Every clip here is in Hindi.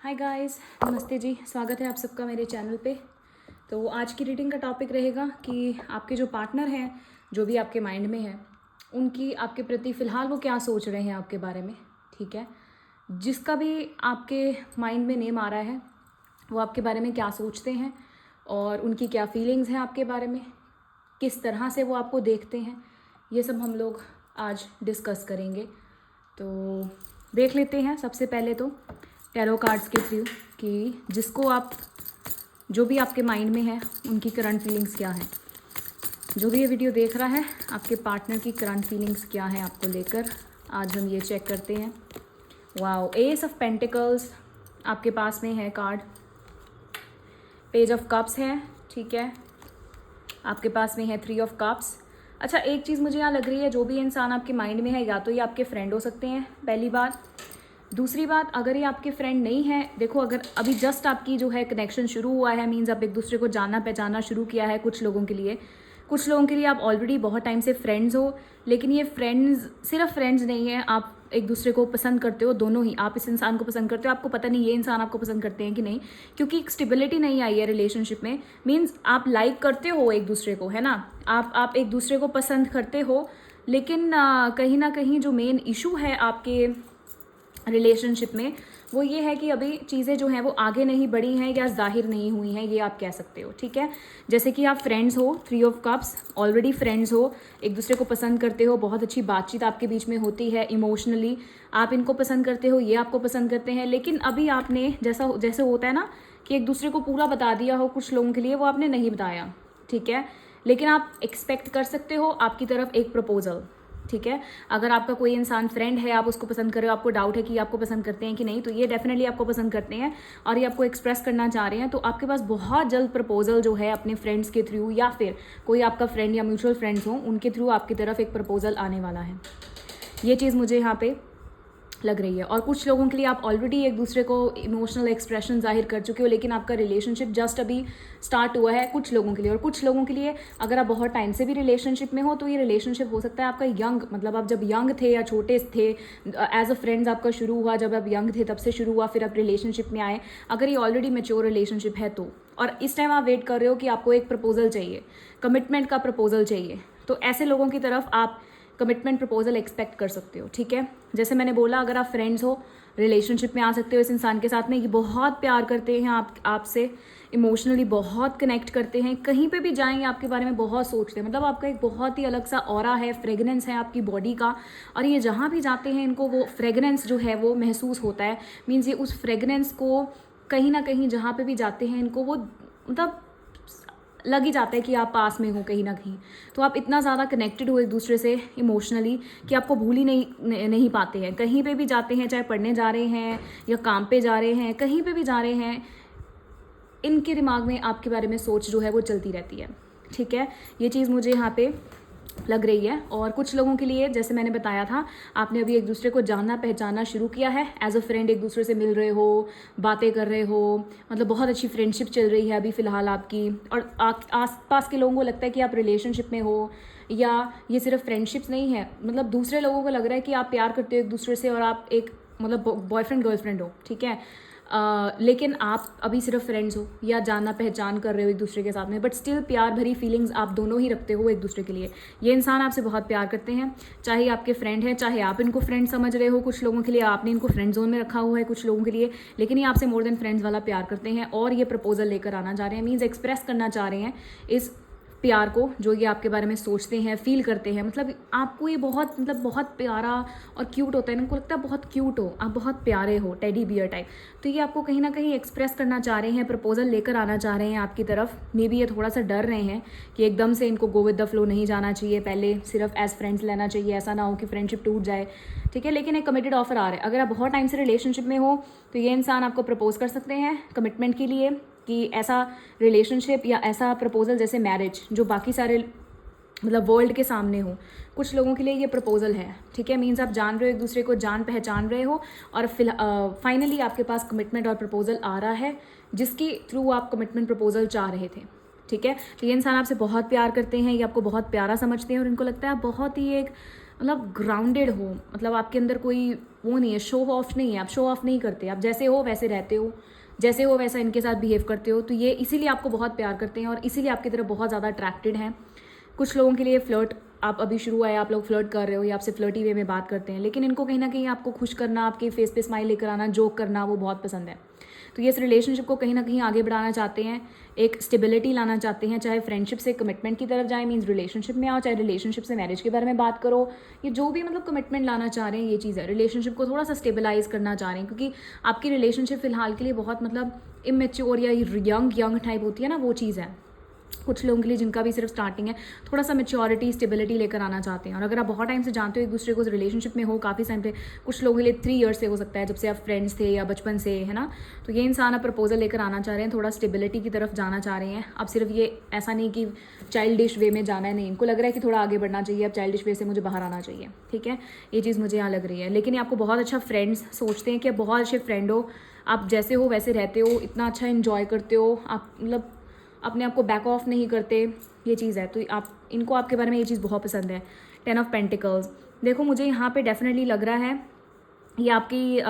हाय गाइस, नमस्ते जी। स्वागत है आप सबका मेरे चैनल पे। तो आज की रीडिंग का टॉपिक रहेगा कि आपके जो पार्टनर हैं, जो भी आपके माइंड में है, उनकी आपके प्रति फ़िलहाल वो क्या सोच रहे हैं आपके बारे में। ठीक है, जिसका भी आपके माइंड में नेम आ रहा है वो आपके बारे में क्या सोचते हैं और उनकी क्या फीलिंग्स हैं आपके बारे में, किस तरह से वो आपको देखते हैं, ये सब हम लोग आज डिस्कस करेंगे। तो देख लेते हैं सबसे पहले तो टैरो कार्ड्स के थ्रू कि जिसको आप, जो भी आपके माइंड में है, उनकी करंट फीलिंग्स क्या है। जो भी ये वीडियो देख रहा है, आपके पार्टनर की करंट फीलिंग्स क्या है आपको लेकर, आज हम ये चेक करते हैं। वाओ, एस ऑफ पेंटिकल्स आपके पास में है कार्ड, पेज ऑफ कप्स है। ठीक है, आपके पास में है 3 ऑफ कप्स। अच्छा, एक चीज़ मुझे यहाँ लग रही है, जो भी इंसान आपके माइंड में है या तो ये आपके फ्रेंड हो सकते हैं, पहली बात। दूसरी बात, अगर ये आपके फ्रेंड नहीं है, देखो अगर अभी जस्ट आपकी जो है कनेक्शन शुरू हुआ है, मीन्स आप एक दूसरे को जानना पहचानना शुरू किया है। कुछ लोगों के लिए आप ऑलरेडी बहुत टाइम से फ्रेंड्स हो, लेकिन ये फ्रेंड्स सिर्फ फ्रेंड्स नहीं है, आप एक दूसरे को पसंद करते हो, दोनों ही। आप इस इंसान को पसंद करते हो, आपको पता नहीं ये इंसान आपको पसंद करते हैं कि नहीं, क्योंकि एक स्टेबिलिटी नहीं आई है रिलेशनशिप में। मीन्स आप लाइक करते हो एक दूसरे को, है ना, आप एक दूसरे को पसंद करते हो, लेकिन कहीं ना कहीं जो मेन इशू है आपके रिलेशनशिप में वो ये है कि अभी चीज़ें जो हैं वो आगे नहीं बढ़ी हैं या जाहिर नहीं हुई हैं, ये आप कह सकते हो। ठीक है, जैसे कि आप फ्रेंड्स हो, 3 ऑफ कप्स, ऑलरेडी फ्रेंड्स हो, एक दूसरे को पसंद करते हो, बहुत अच्छी बातचीत आपके बीच में होती है, इमोशनली आप इनको पसंद करते हो, ये आपको पसंद करते हैं। लेकिन अभी आपने जैसे होता है ना कि एक दूसरे को पूरा बता दिया हो, कुछ लोगों के लिए वो आपने नहीं बताया। ठीक है, लेकिन आप एक्सपेक्ट कर सकते हो आपकी तरफ एक प्रपोजल। ठीक है, अगर आपका कोई इंसान फ्रेंड है, आप उसको पसंद कर रहे हो, आपको डाउट है कि आपको पसंद करते हैं कि नहीं, तो ये डेफिनेटली आपको पसंद करते हैं और ये आपको एक्सप्रेस करना चाह रहे हैं। तो आपके पास बहुत जल्द प्रपोजल जो है अपने फ्रेंड्स के थ्रू या फिर कोई आपका फ्रेंड या म्यूचुअल फ्रेंड्स हो, उनके थ्रू आपकी तरफ एक प्रपोजल आने वाला है। ये चीज़ मुझे यहाँ पे लग रही है। और कुछ लोगों के लिए आप ऑलरेडी एक दूसरे को इमोशनल एक्सप्रेशन जाहिर कर चुके हो, लेकिन आपका रिलेशनशिप जस्ट अभी स्टार्ट हुआ है कुछ लोगों के लिए। और कुछ लोगों के लिए अगर आप बहुत टाइम से भी रिलेशनशिप में हो, तो ये रिलेशनशिप हो सकता है आपका यंग, मतलब आप जब यंग थे या छोटे थे, एज अ फ्रेंड्स आपका शुरू हुआ, जब आप यंग थे तब से शुरू हुआ, फिर आप रिलेशनशिप में आए। अगर ये ऑलरेडी मैच्योर रिलेशनशिप है तो, और इस टाइम आप वेट कर रहे हो कि आपको एक प्रपोजल चाहिए, कमिटमेंट का प्रपोजल चाहिए, तो ऐसे लोगों की तरफ आप कमिटमेंट प्रपोजल एक्सपेक्ट कर सकते हो। ठीक है, जैसे मैंने बोला, अगर आप फ्रेंड्स हो, रिलेशनशिप में आ सकते हो इस इंसान के साथ में, ये बहुत प्यार करते हैं आपसे, इमोशनली बहुत कनेक्ट करते हैं, कहीं पे भी जाएंगे आपके बारे में बहुत सोचते हैं, मतलब आपका एक बहुत ही अलग सा ऑरा है, फ्रेगनेंस है आपकी बॉडी का, और ये जहाँ भी जाते हैं इनको वो फ्रेगनेंस जो है वो महसूस होता है। मीन्स ये उस फ्रेगनेंस को कहीं ना कहीं जहाँ पे भी जाते हैं इनको वो मतलब लग ही जाता है कि आप पास में हो कहीं ना कहीं। तो आप इतना ज़्यादा कनेक्टेड हो एक दूसरे से इमोशनली कि आपको भूल ही नहीं पाते हैं। कहीं पे भी जाते हैं, चाहे पढ़ने जा रहे हैं या काम पे जा रहे हैं, कहीं पे भी जा रहे हैं, इनके दिमाग में आपके बारे में सोच जो है वो चलती रहती है। ठीक है, ये चीज़ मुझे यहाँ पे लग रही है। और कुछ लोगों के लिए, जैसे मैंने बताया था, आपने अभी एक दूसरे को जानना पहचानना शुरू किया है, एज अ फ्रेंड एक दूसरे से मिल रहे हो, बातें कर रहे हो, मतलब बहुत अच्छी फ्रेंडशिप चल रही है अभी फ़िलहाल आपकी। और आस पास के लोगों को लगता है कि आप रिलेशनशिप में हो, या ये सिर्फ फ्रेंडशिप्स नहीं है, मतलब दूसरे लोगों को लग रहा है कि आप प्यार करते हो एक दूसरे से और आप एक मतलब बॉयफ्रेंड गर्लफ्रेंड हो। ठीक है, लेकिन आप अभी सिर्फ फ्रेंड्स हो या जानना पहचान कर रहे हो एक दूसरे के साथ में, बट स्टिल प्यार भरी फीलिंग्स आप दोनों ही रखते हो एक दूसरे के लिए। ये इंसान आपसे बहुत प्यार करते हैं, चाहे आपके फ्रेंड हैं, चाहे आप इनको फ्रेंड समझ रहे हो, कुछ लोगों के लिए आपने इनको फ्रेंड जोन में रखा हुआ है कुछ लोगों के लिए, लेकिन ये आपसे मोर देन फ्रेंड्स वाला प्यार करते हैं और ये प्रपोजल लेकर आना चाह रहे हैं, मीन्स एक्सप्रेस करना चाह रहे हैं इस प्यार को जो ये आपके बारे में सोचते हैं, फील करते हैं। मतलब आपको ये बहुत प्यारा और क्यूट होता है, इनको लगता है बहुत क्यूट हो आप, बहुत प्यारे हो, टेडी बियर टाइप। तो ये आपको कहीं ना कहीं एक्सप्रेस करना चाह रहे हैं, प्रपोजल लेकर आना चाह रहे हैं आपकी तरफ। मे बी ये थोड़ा सा डर रहे हैं कि एकदम से इनको गो विद द फ्लो नहीं जाना चाहिए, पहले सिर्फ एज फ्रेंड्स लेना चाहिए, ऐसा ना हो कि फ्रेंडशिप टूट जाए। ठीक है, लेकिन एक कमिटेड ऑफर आ रहा है। अगर आप बहुत टाइम से रिलेशनशिप में हो तो ये इंसान आपको प्रपोज कर सकते हैं कमिटमेंट के लिए, कि ऐसा रिलेशनशिप या ऐसा प्रपोजल जैसे मैरिज जो बाकी सारे मतलब वर्ल्ड के सामने हो, कुछ लोगों के लिए ये प्रपोजल है। ठीक है, मीन्स आप जान रहे हो एक दूसरे को, जान पहचान रहे हो, और फाइनली आपके पास कमिटमेंट और प्रपोजल आ रहा है जिसकी थ्रू आप कमिटमेंट प्रपोजल चाह रहे थे। ठीक है, तो ये इंसान आपसे बहुत प्यार करते हैं, ये आपको बहुत प्यारा समझते हैं और इनको लगता है आप बहुत ही एक मतलब ग्राउंडेड हो, मतलब आपके अंदर कोई वो नहीं है, शो ऑफ नहीं है, आप शो ऑफ नहीं करते, आप जैसे हो वैसे रहते हो, जैसे हो वैसा इनके साथ बिहेव करते हो। तो ये इसीलिए आपको बहुत प्यार करते हैं और इसीलिए आपकी तरफ बहुत ज़्यादा अट्रैक्टेड हैं। कुछ लोगों के लिए फ्लर्ट, आप अभी शुरू आए, आप लोग फ्लर्ट कर रहे हो या आपसे फ्लर्टी वे में बात करते हैं, लेकिन इनको कहीं ना कहीं आपको खुश करना, आपके फेस पे स्माइल लेकर आना, जोक करना, वो बहुत पसंद है। तो ये इस रिलेशनशिप को कहीं ना कहीं आगे बढ़ाना चाहते हैं, एक स्टेबिलिटी लाना चाहते हैं, चाहे फ्रेंडशिप से कमिटमेंट की तरफ जाए, मीन्स रिलेशनशिप में आओ, चाहे रिलेशनशिप से मैरिज के बारे में बात करो, ये जो भी मतलब कमिटमेंट लाना चाह रहे हैं, ये चीज़ है। रिलेशनशिप को थोड़ा सा स्टेबलाइज करना चाह रहे हैं, क्योंकि आपकी रिलेशनशिप फिलहाल के लिए बहुत मतलब इमेच्योर या यंग टाइप होती है ना, वो चीज़ है। कुछ लोगों के लिए जिनका भी सिर्फ स्टार्टिंग है, थोड़ा सा मेच्योरिटी, स्टेबिलिटी लेकर आना चाहते हैं। और अगर आप बहुत टाइम से जानते हो एक दूसरे को, रिलेशनशिप में हो काफ़ी टाइम से, कुछ लोगों के लिए 3 ईयर्स से हो सकता है, जब से आप फ्रेंड्स थे या बचपन से, है ना, तो ये इंसान आप प्रपोजल लेकर आना चाह रहे हैं, थोड़ा स्टेबिलिटी की तरफ जाना चाह रहे हैं। अब सिर्फ ये ऐसा नहीं कि चाइल्डिश वे में जाना है, नहीं, इनको लग रहा है कि थोड़ा आगे बढ़ना चाहिए, अब चाइल्डिश वे से मुझे बाहर आना चाहिए, ठीक है, ये चीज़ मुझे यहाँ लग रही है। लेकिन ये आपको बहुत अच्छा फ्रेंड्स सोचते हैं कि आप बहुत अच्छे फ्रेंड हो, आप जैसे हो वैसे रहते हो, इतना अच्छा इन्जॉय करते हो, आप मतलब अपने आप को बैक ऑफ नहीं करते, ये चीज़ है। तो आप इनको आपके बारे में ये चीज़ बहुत पसंद है। 10 ऑफ पेंटिकल्स, देखो मुझे यहाँ पे डेफिनेटली लग रहा है ये आपकी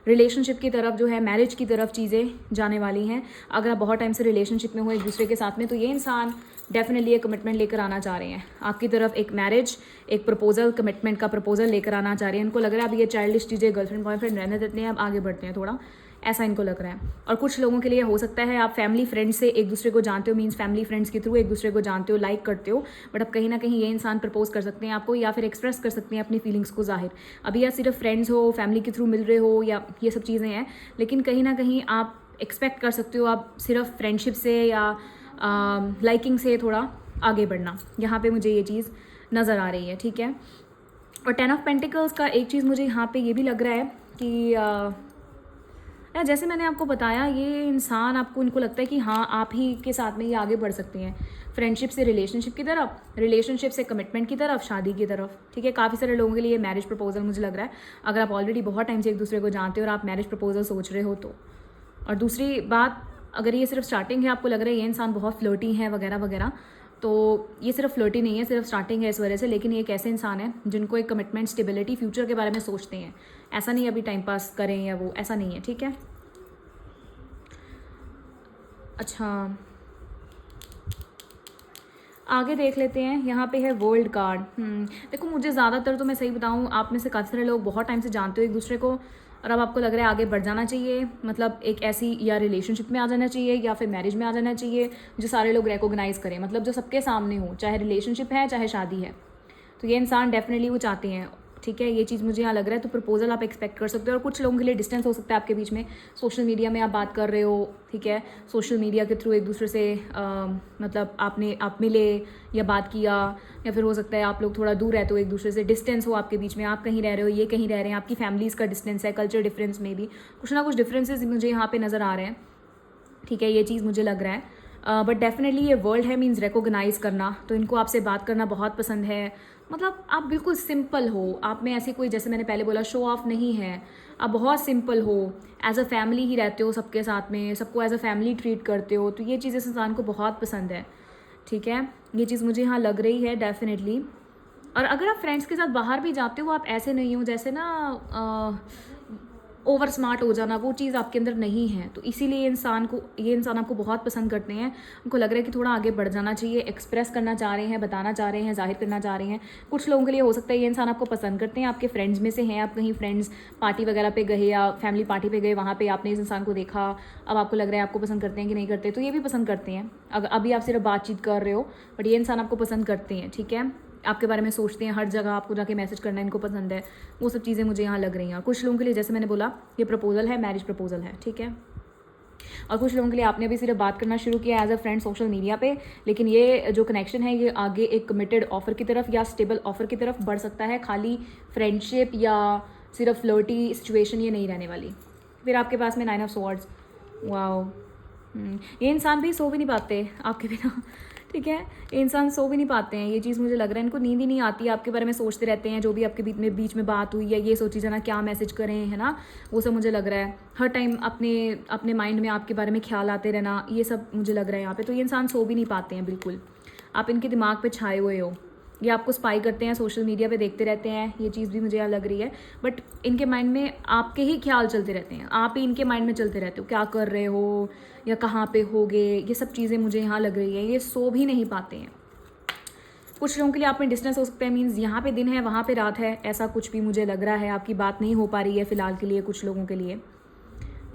रिलेशनशिप की तरफ जो है, मैरिज की तरफ चीज़ें जाने वाली हैं। अगर आप बहुत टाइम से रिलेशनशिप में हो एक दूसरे के साथ में, तो ये इंसान डेफिनेटली एक कमिटमेंट लेकर आना चाह रहे हैं आपकी तरफ, एक मैरिज, एक प्रपोजल, कमिटमेंट का प्रपोजल लेकर आना चाह रहे हैं। इनको लग रहा है अब ये चाइल्डिश चीज़ें गर्लफ्रेंड बॉयफ्रेंड रहने देते हैं, अब आगे बढ़ते हैं थोड़ा, ऐसा इनको लग रहा है। और कुछ लोगों के लिए हो सकता है आप फैमिली फ्रेंड्स से एक दूसरे को जानते हो, मीन्स फैमिली फ्रेंड्स के थ्रू एक दूसरे को जानते हो, लाइक करते हो, बट अब कहीं ना कहीं ये इंसान प्रपोज कर सकते हैं आपको, या फिर एक्सप्रेस कर सकते हैं अपनी फीलिंग्स को जाहिर। अभी या सिर्फ फ्रेंड्स हो, फैमिली के थ्रू मिल रहे हो, या ये सब चीज़ें हैं, लेकिन कहीं ना कहीं आप एक्सपेक्ट कर सकते हो आप सिर्फ फ्रेंडशिप से या लाइकिंग से थोड़ा आगे बढ़ना, यहाँ पे मुझे ये चीज़ नज़र आ रही है, ठीक है। और 10 ऑफ पेंटिकल्स का एक चीज़ मुझे यहाँ पे ये भी लग रहा है कि या जैसे मैंने आपको बताया, ये इंसान आपको, इनको लगता है कि हाँ आप ही के साथ में ये आगे बढ़ सकते हैं, फ्रेंडशिप से रिलेशनशिप की तरफ, रिलेशनशिप से कमिटमेंट की तरफ, शादी की तरफ, ठीक है। काफ़ी सारे लोगों के लिए मैरिज प्रपोजल मुझे लग रहा है, अगर आप ऑलरेडी बहुत टाइम से एक दूसरे को जानते हो और आप मैरिज प्रपोजल सोच रहे हो तो। और दूसरी बात, अगर ये सिर्फ स्टार्टिंग है, आपको लग रहा है ये इंसान बहुत फ्लर्टी है वगैरह वगैरह, तो ये सिर्फ फ्लर्टी नहीं है, सिर्फ स्टार्टिंग है इस वजह से, लेकिन ये एक ऐसे इंसान है जिनको एक कमिटमेंट, स्टेबिलिटी, फ्यूचर के बारे में सोचते हैं। ऐसा नहीं अभी टाइम पास करें या वो, ऐसा नहीं है, ठीक है। अच्छा, आगे देख लेते हैं, यहाँ पे है वर्ल्ड कार्ड। देखो मुझे ज़्यादातर, तो मैं सही बताऊँ, आप में से काफ़ी सारे लोग बहुत टाइम से जानते हो एक दूसरे को, और अब आपको लग रहा है आगे बढ़ जाना चाहिए, मतलब एक ऐसी या रिलेशनशिप में आ जाना चाहिए या फिर मैरिज में आ जाना चाहिए जो सारे लोग रिकॉग्नाइज़ करें, मतलब जो सबके सामने हो, चाहे रिलेशनशिप है चाहे शादी है, तो ये इंसान डेफिनेटली वो चाहते हैं, ठीक है। ये चीज़ मुझे यहाँ लग रहा है, तो प्रपोजल आप एक्सपेक्ट कर सकते हो। और कुछ लोगों के लिए डिस्टेंस हो सकता है आपके बीच में, सोशल मीडिया में आप बात कर रहे हो, ठीक है, सोशल मीडिया के थ्रू एक दूसरे से मतलब आप मिले या बात किया, या फिर हो सकता है आप लोग थोड़ा दूर रहते हो एक दूसरे से, डिस्टेंस हो आपके बीच में, आप कहीं रह रहे हो, ये कहीं रह रहे हैं, आपकी फैमिलीज़ का डिस्टेंस है, कल्चर डिफरेंस में भी कुछ ना कुछ डिफरेंसेस मुझे यहाँ पे नज़र आ रहे हैं, ठीक है, ये चीज़ मुझे लग रहा है। बट डेफिनेटली ये वर्ल्ड है, मीन्स रिकॉग्नाइज़ करना, तो इनको आपसे बात करना बहुत पसंद है। मतलब आप बिल्कुल सिंपल हो, आप में ऐसी कोई, जैसे मैंने पहले बोला, शो ऑफ नहीं है, आप बहुत सिंपल हो, एज अ फैमिली ही रहते हो सबके साथ में, सबको एज अ फैमिली ट्रीट करते हो, तो ये चीज़ इस इंसान को बहुत पसंद है, ठीक है, ये चीज़ मुझे यहाँ लग रही है डेफिनेटली। और अगर आप फ्रेंड्स के साथ बाहर भी जाते हो, आप ऐसे नहीं हो जैसे ना ओवर स्मार्ट हो जाना, वो चीज़ आपके अंदर नहीं है, तो इसीलिए ये इंसान आपको बहुत पसंद करते हैं। उनको लग रहा है कि थोड़ा आगे बढ़ जाना चाहिए, एक्सप्रेस करना चाह रहे हैं, बताना चाह रहे हैं, जाहिर करना चाह रहे हैं। कुछ लोगों के लिए हो सकता है ये इंसान आपको पसंद करते हैं, आपके फ्रेंड्स में से हैं, आप कहीं फ्रेंड्स पार्टी वगैरह पे गए या फैमिली पार्टी पे गए, वहाँ पे आपने इस इंसान को देखा, अब आपको लग रहा है आपको पसंद करते हैं कि नहीं करते, तो ये भी पसंद करते हैं। अगर अभी आप सिर्फ बातचीत कर रहे हो, बट ये इंसान आपको पसंद करते हैं, ठीक है, आपके बारे में सोचते हैं, हर जगह आपको जाके मैसेज करना इनको पसंद है, वो सब चीज़ें मुझे यहाँ लग रही हैं। और कुछ लोगों के लिए, जैसे मैंने बोला, ये प्रपोजल है, मैरिज प्रपोजल है, ठीक है। और कुछ लोगों के लिए आपने अभी सिर्फ बात करना शुरू किया as a friend social media पे, लेकिन ये जो कनेक्शन है ये आगे एक कमिटेड ऑफर की तरफ या स्टेबल ऑफर की तरफ बढ़ सकता है, खाली फ्रेंडशिप या सिर्फ फ्लर्टी सिचुएशन ये नहीं रहने वाली। फिर आपके पास में 9 ऑफ स्वॉर्ड्स, वाओ, ये इंसान भी सो भी नहीं पाते आपके बिना, ठीक है, ये इंसान सो भी नहीं पाते हैं, ये चीज़ मुझे लग रहा है, इनको नींद ही नहीं आती, आपके बारे में सोचते रहते हैं, जो भी आपके बीच में बात हुई, या ये सोची जाना क्या मैसेज करें, है ना, वो सब मुझे लग रहा है। हर टाइम अपने माइंड में आपके बारे में ख्याल आते रहना, ये सब मुझे लग रहा है यहाँ पे, तो ये इंसान सो भी नहीं पाते हैं बिल्कुल, आप इनके दिमाग पे छाए हुए हो, ये आपको स्पाई करते हैं, सोशल मीडिया पे देखते रहते हैं, ये चीज़ भी मुझे यहाँ लग रही है। बट इनके माइंड में आपके ही ख्याल चलते रहते हैं, आप ही इनके माइंड में चलते रहते हो, क्या कर रहे हो या कहाँ पे होगे, ये सब चीज़ें मुझे यहाँ लग रही है। ये सो भी नहीं पाते हैं। कुछ लोगों के लिए आप में डिस्टेंस हो सकता है, मीन्स यहाँ पे दिन है वहाँ पे रात है, ऐसा कुछ भी मुझे लग रहा है। आपकी बात नहीं हो पा रही है फ़िलहाल के लिए, कुछ लोगों के लिए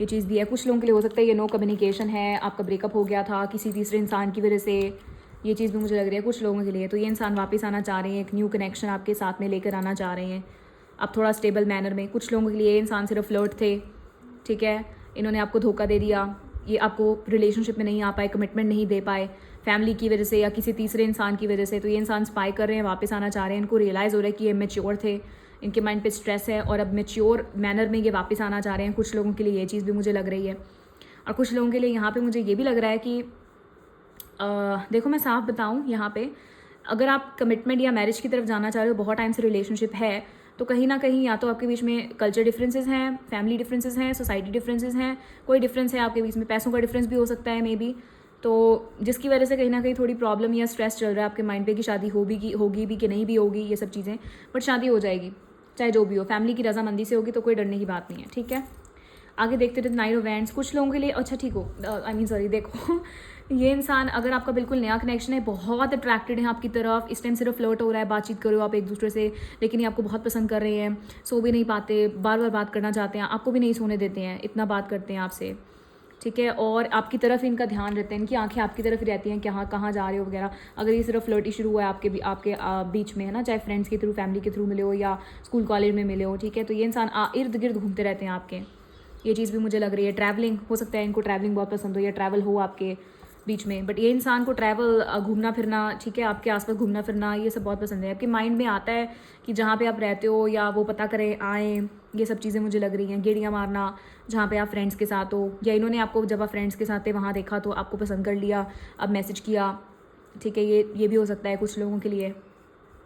ये चीज़ भी है। कुछ लोगों के लिए हो सकता है ये नो कम्युनिकेशन है, आपका ब्रेकअप हो गया था किसी तीसरे इंसान की वजह से, ये चीज़ भी मुझे लग रही है कुछ लोगों के लिए। तो ये इंसान वापस आना चाह रहे हैं, एक न्यू कनेक्शन आपके साथ में लेकर आना चाह रहे हैं, अब थोड़ा स्टेबल मैनर में। कुछ लोगों के लिए ये इंसान सिर्फ फ्लर्ट थे, ठीक है, इन्होंने आपको धोखा दे दिया, ये आपको रिलेशनशिप में नहीं आ पाए, कमिटमेंट नहीं दे पाए फैमिली की वजह से या किसी तीसरे इंसान की वजह से। तो ये इंसान स्पाई कर रहे हैं, वापस आना चाह रहे हैं, इनको रियलाइज़ हो रहा है कि ये मैच्योर थे, इनके माइंड पे स्ट्रेस है और अब मैच्योर मैनर में ये वापस आना चाह रहे हैं। कुछ लोगों के लिए ये चीज़ भी मुझे लग रही है। और कुछ लोगों के लिए यहाँ पे मुझे ये भी लग रहा है कि देखो मैं साफ बताऊँ, यहाँ पे अगर आप कमिटमेंट या मैरिज की तरफ जाना चाह रहे हो, बहुत टाइम से रिलेशनशिप है, तो कहीं ना कहीं या तो आपके बीच में कल्चर डिफरेंसेस हैं, फैमिली डिफरेंसेस हैं, सोसाइटी डिफरेंसेस हैं, कोई डिफरेंस है आपके बीच में, पैसों का डिफरेंस भी हो सकता है मे बी। तो जिसकी वजह से कहीं ना कहीं थोड़ी प्रॉब्लम या स्ट्रेस चल रहा है आपके माइंड पे कि शादी होगी भी कि नहीं भी होगी, ये सब चीज़ें। बट शादी हो जाएगी, चाहे जो भी हो, फैमिली की रजामंदी से होगी, तो कोई डरने की बात नहीं है, ठीक है। आगे देखते थे नाइट ऑफ वैंड्स। कुछ लोगों के लिए अच्छा ठीक हो, आई मीन सॉरी, देखो ये इंसान अगर आपका बिल्कुल नया कनेक्शन है, बहुत अट्रैक्टेड है आपकी तरफ, इस टाइम सिर्फ फ्लर्ट हो रहा है, बातचीत करो आप एक दूसरे से, लेकिन ये आपको बहुत पसंद कर रहे हैं, सो भी नहीं पाते, बार बार बात करना चाहते हैं, आपको भी नहीं सोने देते हैं, इतना बात करते हैं आपसे, ठीक है, और आपकी तरफ इनका ध्यान रहता है, इनकी आंखें आपकी तरफ ही रहती हैं कि हाँ कहाँ जा रहे हो वगैरह। अगर ये सिर्फ फ्लर्ट शुरू हुआ है आपके बीच में, है ना, चाहे फ्रेंड्स के थ्रू, फैमिली के थ्रू मिले हो या स्कूल कॉलेज में मिले हो, ठीक है, तो ये इंसान इर्द गिर्द घूमते रहते हैं आपके, ये चीज़ भी मुझे लग रही है। ट्रैवलिंग हो सकता है, इनको ट्रैवलिंग बहुत पसंद हो या ट्रैवल हो आपके बीच में, बट ये इंसान को ट्रैवल, घूमना फिरना, ठीक है, आपके आसपास घूमना फिरना, ये सब बहुत पसंद है। आपके माइंड में आता है कि जहाँ पे आप रहते हो या वो पता करें आए, ये सब चीज़ें मुझे लग रही हैं। गेड़ियाँ मारना जहाँ पे आप फ्रेंड्स के साथ हो, या इन्होंने आपको जब आप फ्रेंड्स के साथ थे वहाँ देखा तो आपको पसंद कर लिया, अब मैसेज किया, ठीक है, ये भी हो सकता है कुछ लोगों के लिए।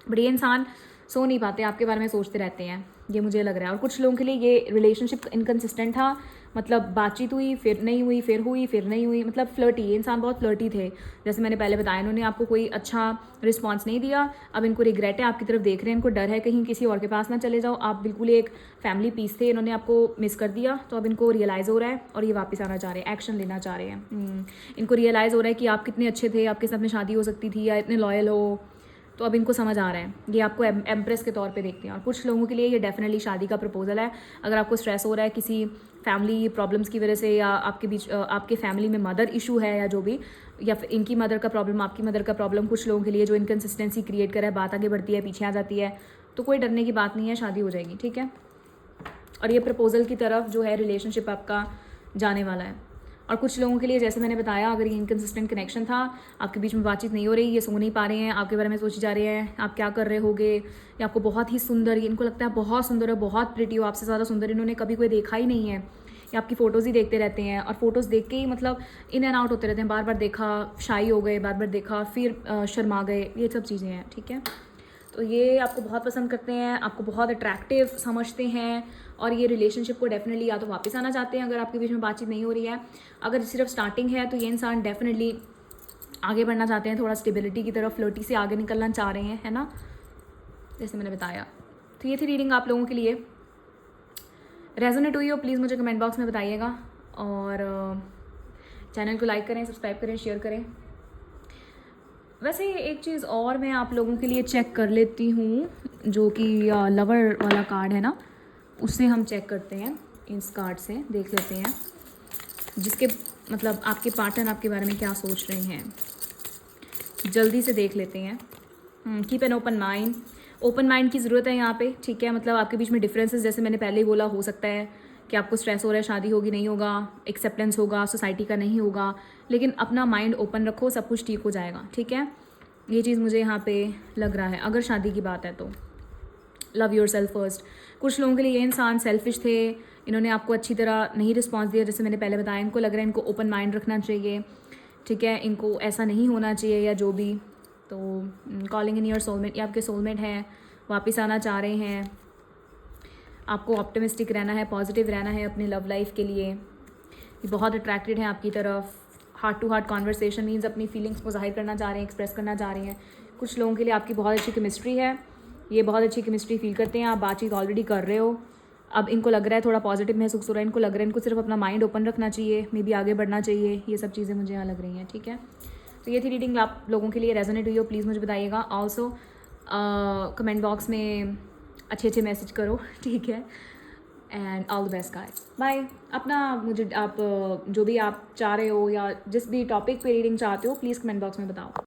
बट ये इंसान सो नहीं पाते, आपके बारे में सोचते रहते हैं, ये मुझे लग रहा है। और कुछ लोगों के लिए ये रिलेशनशिप इनकन्सिस्टेंट था, मतलब बातचीत हुई फिर नहीं हुई, फिर हुई फिर नहीं हुई, मतलब फ्लर्टी, ये इंसान बहुत फ्लर्टी थे, जैसे मैंने पहले बताया। इन्होंने आपको कोई अच्छा रिस्पांस नहीं दिया, अब इनको रिग्रेट है, आपकी तरफ देख रहे हैं, इनको डर है कहीं किसी और के पास ना चले जाओ, आप बिल्कुल एक फैमिली पीस थे, इन्होंने आपको मिस कर दिया, तो अब इनको रियलाइज़ हो रहा है और ये वापस आना चाह रहे हैं, एक्शन लेना चाह रहे हैं। इनको रियलाइज़ हो रहा है कि आप कितने अच्छे थे, आपके साथ में शादी हो सकती थी, या इतने लॉयल हो, तो अब इनको समझ आ रहा है, ये आपको एम्प्रेस के तौर पे देखते हैं। और कुछ लोगों के लिए ये डेफिनेटली शादी का प्रपोजल है। अगर आपको स्ट्रेस हो रहा है किसी फैमिली प्रॉब्लम्स की वजह से, या आपके बीच आपके फैमिली में मदर इशू है या जो भी, या फिर इनकी मदर का प्रॉब्लम, आपकी मदर का प्रॉब्लम, कुछ लोगों के लिए जो इनकन्सिस्टेंसी क्रिएट कर रहा है, बात आगे बढ़ती है पीछे आ जाती है, तो कोई डरने की बात नहीं है, शादी हो जाएगी, ठीक है। और ये प्रपोजल की तरफ जो है रिलेशनशिप आपका जाने वाला है। और कुछ लोगों के लिए जैसे मैंने बताया, अगर ये इनकन्सिस्टेंट कनेक्शन था, आपके बीच में बातचीत नहीं हो रही, ये सो नहीं पा रहे हैं, आपके बारे में सोचे जा रहे हैं आप क्या कर रहे होगे, या आपको बहुत ही सुंदर, इनको लगता है बहुत सुंदर है, बहुत प्रिटी हो, आपसे ज़्यादा सुंदर इन्होंने कभी कोई देखा ही नहीं है, या आपकी फ़ोटोज़ ही देखते रहते हैं, और फोटोज़ देख के ही मतलब इन एंड आउट होते रहते हैं, बार बार देखा शाई हो गए, बार बार देखा फिर शर्मा गए, ये सब चीज़ें हैं, ठीक है। तो ये आपको बहुत पसंद करते हैं, आपको बहुत अट्रैक्टिव समझते हैं, और ये रिलेशनशिप को डेफिनेटली या तो वापस आना चाहते हैं अगर आपके बीच में बातचीत नहीं हो रही है। अगर सिर्फ स्टार्टिंग है तो ये इंसान डेफिनेटली आगे बढ़ना चाहते हैं, थोड़ा स्टेबिलिटी की तरफ, फ्लर्टी से आगे निकलना चाह रहे हैं, है ना, जैसे मैंने बताया। तो ये थी रीडिंग आप लोगों के लिए। रेजोनेट हुई हो प्लीज़ मुझे कमेंट बॉक्स में बताइएगा, और चैनल को लाइक करें, सब्सक्राइब करें, शेयर करें। वैसे एक चीज़ और मैं आप लोगों के लिए चेक कर लेती हूँ, जो कि लवर वाला कार्ड है ना, उससे हम चेक करते हैं, इस कार्ड से देख लेते हैं जिसके मतलब आपके पार्टनर आपके बारे में क्या सोच रहे हैं, जल्दी से देख लेते हैं। Keep an open mind, open mind की ज़रूरत है यहाँ पे, ठीक है। मतलब आपके बीच में डिफरेंसेस, जैसे मैंने पहले ही बोला, हो सकता है कि आपको स्ट्रेस हो रहा है, शादी होगी नहीं होगा, एक्सेप्टेंस होगा, सोसाइटी का नहीं होगा, लेकिन अपना माइंड ओपन रखो, सब कुछ ठीक हो जाएगा, ठीक है। ये चीज़ मुझे यहाँ पे लग रहा है। अगर शादी की बात है तो लव योर सेल्फ फर्स्ट। कुछ लोगों के लिए ये इंसान सेल्फिश थे, इन्होंने आपको अच्छी तरह नहीं रिस्पॉन्स दिया, जैसे मैंने पहले बताया। इनको लग रहा है इनको ओपन माइंड रखना चाहिए, ठीक है, इनको ऐसा नहीं होना चाहिए या जो भी। तो कॉलिंग इन योर सोलमेट, ये आपके सोलमेट हैं, वापस आना चाह रहे हैं, आपको ऑप्टिमिस्टिक रहना है, पॉजिटिव रहना है अपनी लव लाइफ के लिए। ये बहुत अट्रैक्टेड हैं आपकी तरफ, heart to heart conversation means अपनी फीलिंग्स को जाहिर करना चाह रहे हैं, एक्सप्रेस करना चाह रहे हैं। कुछ लोगों के लिए आपकी बहुत अच्छी केमिस्ट्री है, ये बहुत अच्छी केमिस्ट्री फील करते हैं, आप बातचीत ऑलरेडी कर रहे हो। अब इनको लग रहा है थोड़ा पॉजिटिव महसूस हो रहा है, इनको लग रहा है इनको सिर्फ अपना माइंड ओपन रखना चाहिए, मे बी आगे बढ़ना चाहिए, ये सब चीज़ें मुझे यहाँ लग रही हैं। ठीक है, तो ये थी रीडिंग, आप लोगों के लिए रेजोनेट हुई हो प्लीज़ मुझे बताइएगा। ऑल्सो कमेंट बॉक्स में अच्छे अच्छे मैसेज करो, ठीक है। And all the best guys, bye. अपना मुझे आप जो भी आप चाह रहे हो या जिस भी टॉपिक पे रीडिंग चाहते हो प्लीज़ कमेंट बॉक्स में बताओ।